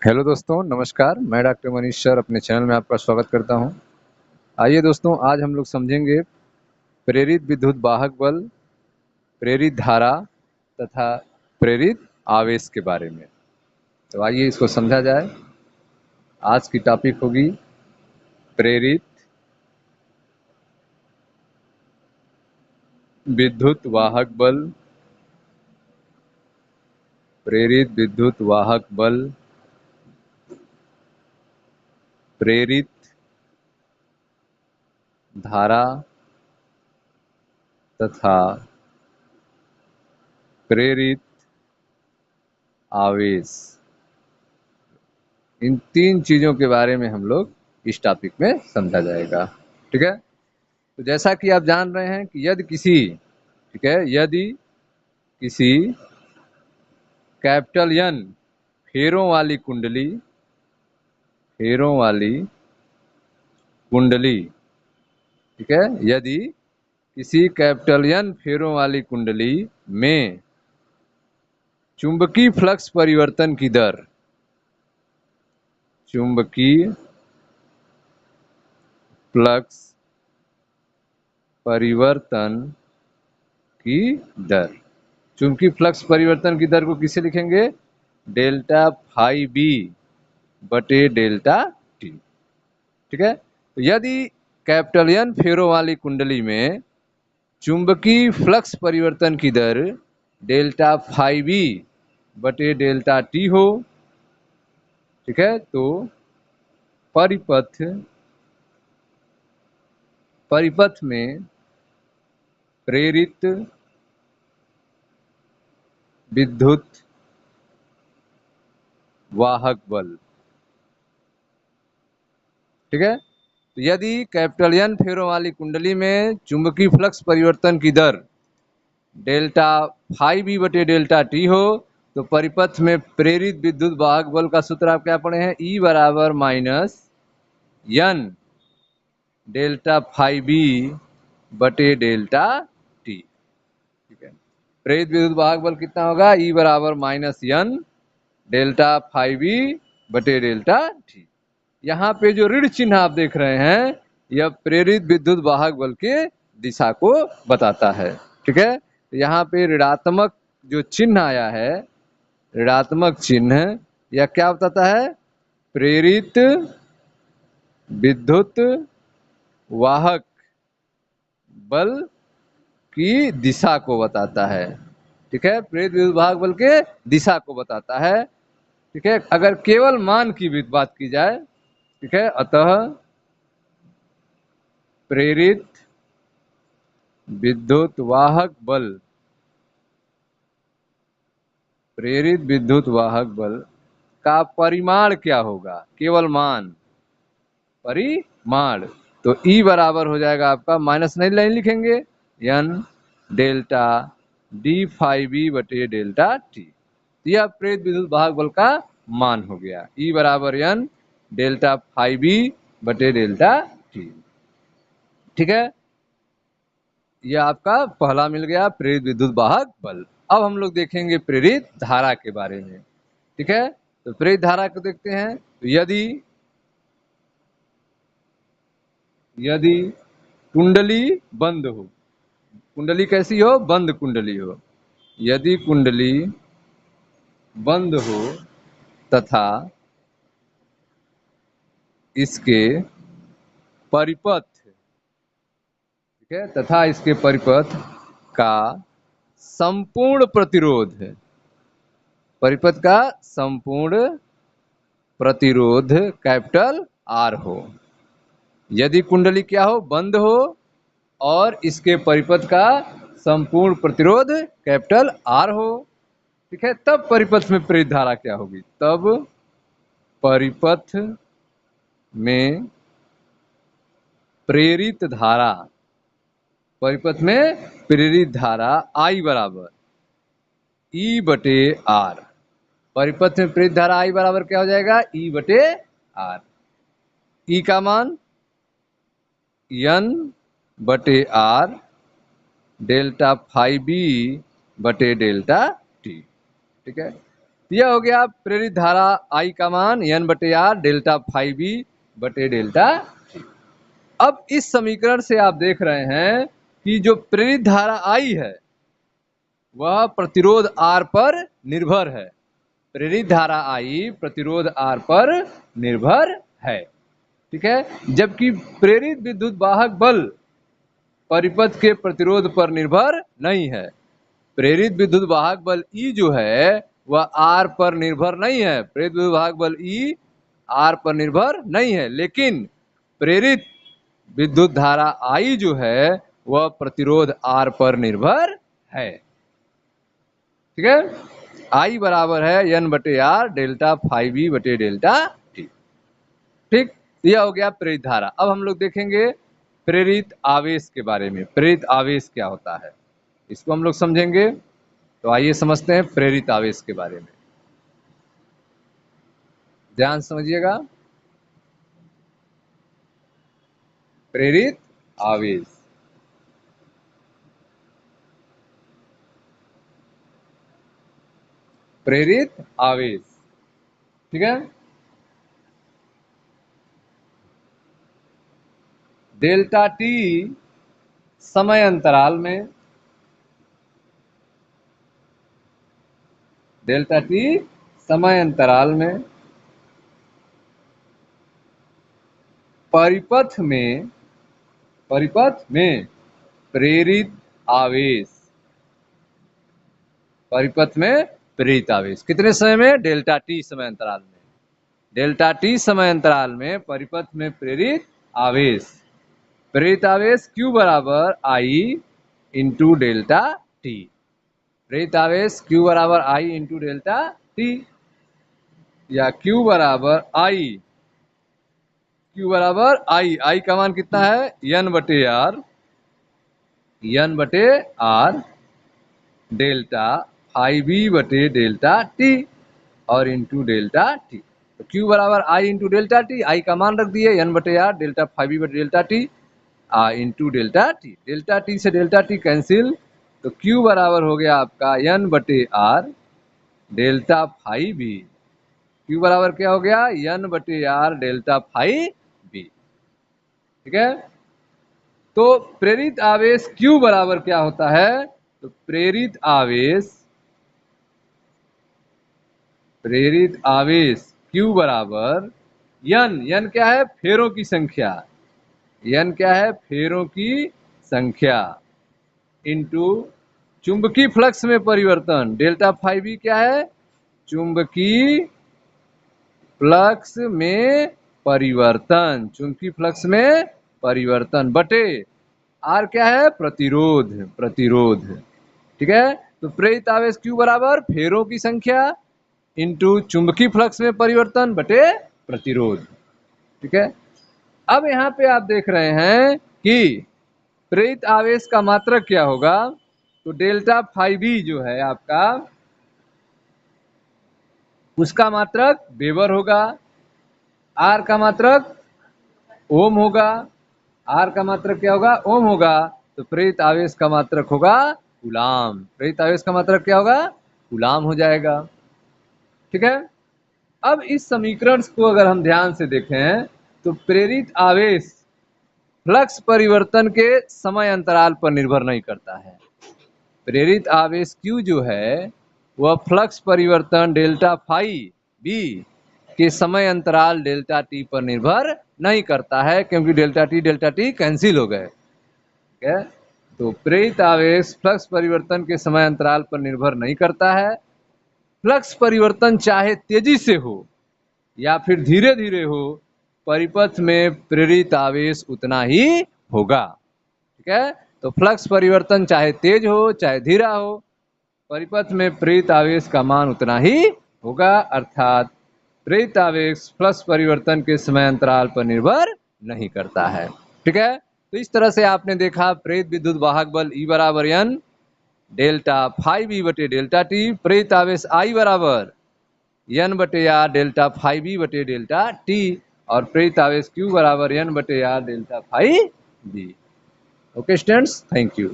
Hello दोस्तों, नमस्कार। मैं डॉक्टर मनीष सर अपने चैनल में आपका स्वागत करता हूं। आइए दोस्तों, आज हम लोग समझेंगे प्रेरित विद्युत वाहक बल, प्रेरित धारा तथा प्रेरित आवेश के बारे में। तो आइए इसको समझा जाए। आज की टॉपिक होगी प्रेरित विद्युत वाहक बल, प्रेरित विद्युत वाहक बल, प्रेरित धारा तथा प्रेरित आवेश। इन तीन चीजों के बारे में हम लोग इस टॉपिक में समझा जाएगा। ठीक है। तो जैसा कि आप जान रहे हैं कि यदि किसी कैपिटल एन फेरों वाली कुंडली, ठीक है, यदि किसी कैपिटल एन फेरों वाली कुंडली में चुंबकीय फ्लक्स परिवर्तन की दर, चुंबकीय फ्लक्स परिवर्तन की दर, चुंबकीय फ्लक्स परिवर्तन की दर को किसे लिखेंगे? डेल्टा फाई बी बटे डेल्टा टी। ठीक है। तो यदि कैपिटल एन फेरों वाली कुंडली में चुंबकीय फ्लक्स परिवर्तन की दर डेल्टा फाई बी बटे डेल्टा टी हो, ठीक है, तो परिपथ में प्रेरित विद्युत वाहक बल, ठीक है, तो यदि कैपिटल एन फेरों वाली कुंडली में चुंबकीय फ्लक्स परिवर्तन की दर डेल्टा फाई बी बटे डेल्टा टी हो, तो परिपथ में प्रेरित विद्युत वाहक बल का सूत्र आप क्या पढ़े हैं? E बराबर minus N delta phi B बटे डेल्टा टी। ठीक है। प्रेरित विद्युत वाहक बल कितना होगा? E बराबर minus N delta phi B बटे डेल्टा टी। यहाँ पे जो ऋण चिन्ह आप देख रहे हैं, यह प्रेरित विद्युत वाहक बल के दिशा को बताता है। ठीक है। यहाँ पे ऋणात्मक जो चिन्ह आया है, ऋणात्मक चिन्ह, यह क्या बताता है? प्रेरित विद्युत वाहक बल की दिशा को बताता है। ठीक है। प्रेरित विद्युत वाहक बल के दिशा को बताता है। ठीक है। अगर केवल मान की भी बात की जाए, ठीक है, अतः प्रेरित विद्युत वाहक बल, प्रेरित विद्युत वाहक बल का परिमाण क्या होगा? केवल मान, परिमाण, तो E बराबर हो जाएगा आपका, माइनस नहीं लाइन लिखेंगे, N delta D phi B बटे डेल्टा टी। यह प्रेरित विद्युत वाहक बल का मान हो गया। E बराबर एन डेल्टा फाई बी बटे डेल्टा टी। ठीक है। यह आपका पहला मिल गया, प्रेरित विद्युत वाहक बल। अब हम लोग देखेंगे प्रेरित धारा के बारे में। ठीक है। तो प्रेरित धारा को देखते हैं। तो यदि कुंडली बंद हो, कुंडली कैसी हो? बंद कुंडली हो। यदि कुंडली बंद हो तथा इसके परिपथ, ठीक है, तथा इसके परिपथ का संपूर्ण प्रतिरोध, परिपथ का संपूर्ण प्रतिरोध कैपिटल आर हो। यदि कुंडली क्या हो? बंद हो और इसके परिपथ का संपूर्ण प्रतिरोध कैपिटल आर हो, ठीक है, तब परिपथ में प्रेरित धारा क्या होगी? तब परिपथ में प्रेरित धारा, परिपथ में प्रेरित धारा I बराबर E बटे आर। परिपथ में प्रेरित धारा I बराबर क्या हो जाएगा? E बटे आर। E का मान N बटे आर डेल्टा फाई बी बटे डेल्टा टी। ठीक है। यह हो गया प्रेरित धारा I का मान N/R डेल्टा फाई बी बटे डेल्टा। अब इस समीकरण से आप देख रहे हैं कि जो प्रेरित धारा I है वह प्रतिरोध R पर निर्भर है। प्रेरित धारा I प्रतिरोध R पर निर्भर है, ठीक है, जबकि प्रेरित विद्युत वाहक बल परिपथ के प्रतिरोध पर निर्भर नहीं है। प्रेरित विद्युत वाहक बल E जो है वह R पर निर्भर नहीं है। प्रेरित विद्युत वाहक बल E R पर निर्भर नहीं है, लेकिन प्रेरित विद्युत धारा I जो है वह प्रतिरोध R पर निर्भर है, ठीक है। I बराबर है N/R डेल्टा फाई बी बटे डेल्टा टी, ठीक। यह हो गया प्रेरित धारा। अब हम लोग देखेंगे प्रेरित आवेश के बारे में। प्रेरित आवेश क्या होता है इसको हम लोग समझेंगे। तो आइए समझते हैं प्रेरित आवेश के बारे में। ध्यान समझिएगा। प्रेरित आवेश, प्रेरित आवेश, ठीक है। डेल्टा टी समय अंतराल में, डेल्टा टी समय अंतराल में परिपथ में प्रेरित आवेश, परिपथ में प्रेरित आवेश कितने समय में? डेल्टा टी समय अंतराल में। डेल्टा टी समय अंतराल में परिपथ में प्रेरित आवेश, प्रेरित आवेश Q बराबर I इंटू डेल्टा टी। प्रेरित आवेश Q बराबर I इंटू डेल्टा टी, या Q बराबर I का मान कितना है? N/R डेल्टा फाई बी बटे डेल्टा टी और इंटू डेल्टा टी। तो Q बराबर I into delta T, I का मान रख दिए N/R डेल्टा फाई बी बटे delta T into delta T. Delta T से डेल्टा टी कैंसिल, तो Q बराबर हो गया आपका N/R delta phi B. Q बराबर क्या हो गया? N/R डेल्टा फाई बी, ठीक है। तो प्रेरित आवेश Q बराबर क्या होता है? तो प्रेरित आवेश Q बराबर N क्या है? फेरों की संख्या, N क्या है? फेरों की संख्या इंटू चुंबकीय फ्लक्स में परिवर्तन। डेल्टा फाई बी क्या है? चुंबकीय फ्लक्स में परिवर्तन, चुंबकीय फ्लक्स में परिवर्तन बटे R क्या है? प्रतिरोध, ठीक है। तो प्रेरित आवेश Q बराबर फेरों की संख्या इंटू चुंबकीय फ्लक्स में परिवर्तन बटे प्रतिरोध, ठीक है। अब यहाँ पे आप देख रहे हैं कि प्रेरित आवेश का मात्रक क्या होगा? तो डेल्टा फाई बी जो है आपका, उसका मात्रक वेबर होगा, R का मात्रक ओम होगा, R का मात्रक क्या होगा? ओम होगा। तो प्रेरित आवेश का मात्रक होगा कूलाम। प्रेरित आवेश का मात्रक क्या होगा? कूलाम हो जाएगा, ठीक है। अब इस समीकरण को अगर हम ध्यान से देखें तो प्रेरित आवेश फ्लक्स परिवर्तन के समय अंतराल पर निर्भर नहीं करता है। प्रेरित आवेश Q जो है वह फ्लक्स परिवर्तन डेल्टा फाई बी के समय अंतराल डेल्टा टी पर निर्भर नहीं करता है, क्योंकि डेल्टा टी कैंसिल हो गए, ठीक है। तो प्रेरित आवेश फ्लक्स परिवर्तन के समय अंतराल पर निर्भर नहीं करता है। फ्लक्स परिवर्तन चाहे तेजी से हो या फिर धीरे धीरे हो, परिपथ में प्रेरित आवेश उतना ही होगा, ठीक है। तो फ्लक्स परिवर्तन चाहे तेज हो चाहे धीरा हो, परिपथ में प्रेरित आवेश का मान उतना ही होगा, अर्थात प्रेरित आवेश फ्लक्स परिवर्तन के समय अंतराल पर निर्भर नहीं करता है, ठीक है। तो इस तरह से आपने देखा प्रेरित विद्युत वाहक बल E बराबर N डेल्टा फाई बी बटे डेल्टा टी, प्रेरित आवेश I बराबर N/R डेल्टा फाई बी बटे डेल्टा टी और प्रेरित आवेश Q बराबर N/R delta phi B. Okay students, thank you.